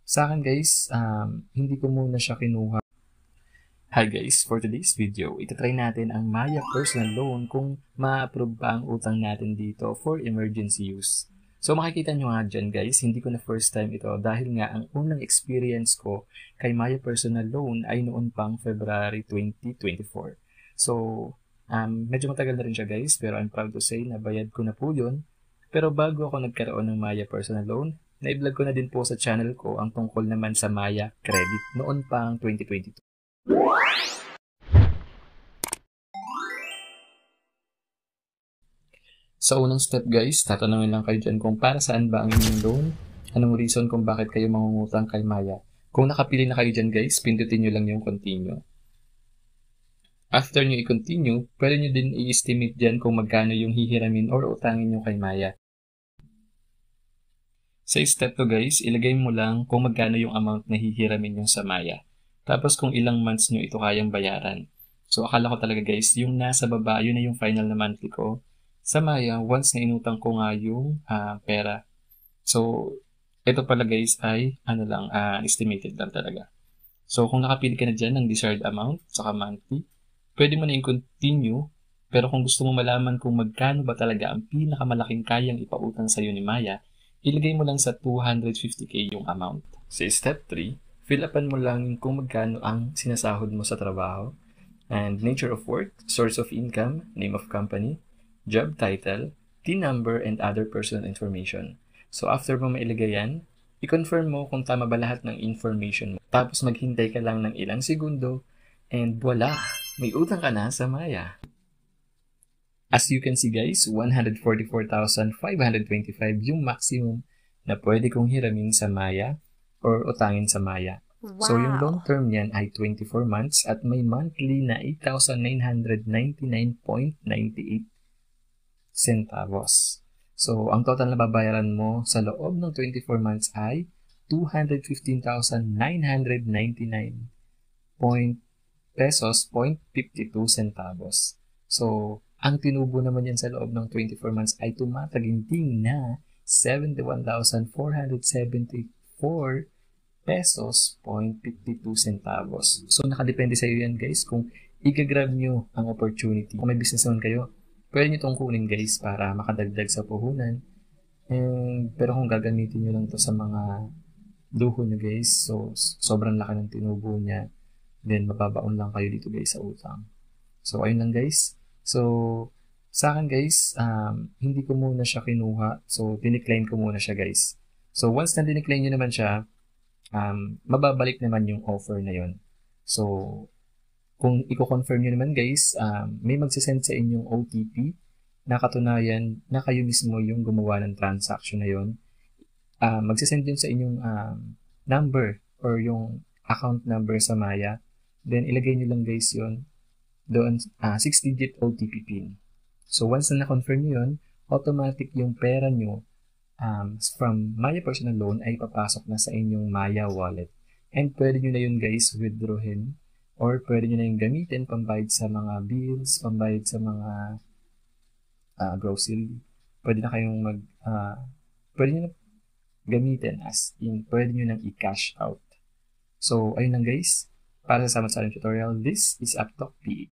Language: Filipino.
Sa akin guys, hindi ko muna siya kinuha. Hi guys, for today's video, itatry natin ang Maya Personal Loan kung ma-approve ba ang utang natin dito for emergency use. So makikita nyo nga dyan guys, hindi ko na first time ito dahil nga ang unang experience ko kay Maya Personal Loan ay noon pang February 2024. So medyo matagal na rin siya guys, pero I'm proud to say na bayad ko na po yun. Pero bago ako nagkaroon ng Maya Personal Loan, na-vlog ko na din po sa channel ko ang tungkol naman sa Maya Credit noon pang 2022. Sa unang step guys, tatanungin lang kayo dyan kung para saan ba ang inyong loan, anong reason kung bakit kayo mangungutang kay Maya. Kung nakapili na kayo dyan guys, pindutin nyo lang yung continue. After nyo i-continue, pwede nyo din i-estimate dyan kung magkano yung hihiramin or utangin nyo kay Maya. Sa step 2 guys, ilagay mo lang kung magkano yung amount na hihiramin nyo sa Maya. Tapos kung ilang months nyo ito kayang bayaran. So akala ko talaga guys, yung nasa baba, yun na yung final na monthly ko. Sa Maya, once na inutang ko nga yung pera. So ito pala guys ay estimated lang talaga. So kung nakapili ka na dyan ng desired amount, saka monthly, pwede mo na i-continue. Pero kung gusto mo malaman kung magkano ba talaga ang pinakamalaking kayang ipautang sa'yo ni Maya, ilagay mo lang sa 250k yung amount. Sa step 3, fill upan mo lang kung magkano ang sinasahod mo sa trabaho, and nature of work, source of income, name of company, job title, TIN number, and other personal information. So after mo mailagay yan, i-confirm mo kung tama ba lahat ng information mo. Tapos maghintay ka lang ng ilang segundo, and voila! May utang ka na sa Maya. As you can see guys, 144,525 yung maximum na pwede kong hiramin sa Maya or utangin sa Maya. Wow. So yung long term niyan ay 24 months at may monthly na 8,999.98 centavos. So ang total na babayaran mo sa loob ng 24 months ay 215,999 pesos 0.52 centavos. So ang tinubo naman yan sa loob ng 24 months ay tumataginting na 71,474 pesos 0.52 centavos. So nakadepende sa iyo yan guys kung i-grab nyo ang opportunity. Kung may business naman kayo, pwede nyo itong kunin guys para makadagdag sa puhunan. Pero kung gagamitin nyo lang to sa mga luho nyo guys, so sobrang laki ng tinubo niya, then mababaon lang kayo dito guys sa utang. So ayun lang guys. So sa akin guys, hindi ko muna siya kinuha. So dinecline ko muna siya guys. So once na dinecline nyo naman siya, mababalik naman yung offer na yon. So kung i-confirm nyo naman guys, may magsisend sa inyong OTP na katunayan na kayo mismo yung gumawa ng transaction na yon. Magsisend yun sa inyong number or yung account number sa Maya. Then ilagay nyo lang guys yun doon, 6-digit OTP PIN. So once na na-confirm nyo yun, automatic yung pera nyo from Maya Personal Loan ay papasok na sa inyong Maya wallet. And pwede nyo na yun guys withdrawin or pwede nyo na yung gamitin pambayad sa mga bills, pambayad sa mga grocery. Pwede na kayong pwede nyo na gamitin as in pwede nyo nang i-cash out. So ayun lang guys, para sa sama sa tutorial, this is Uptalk PH.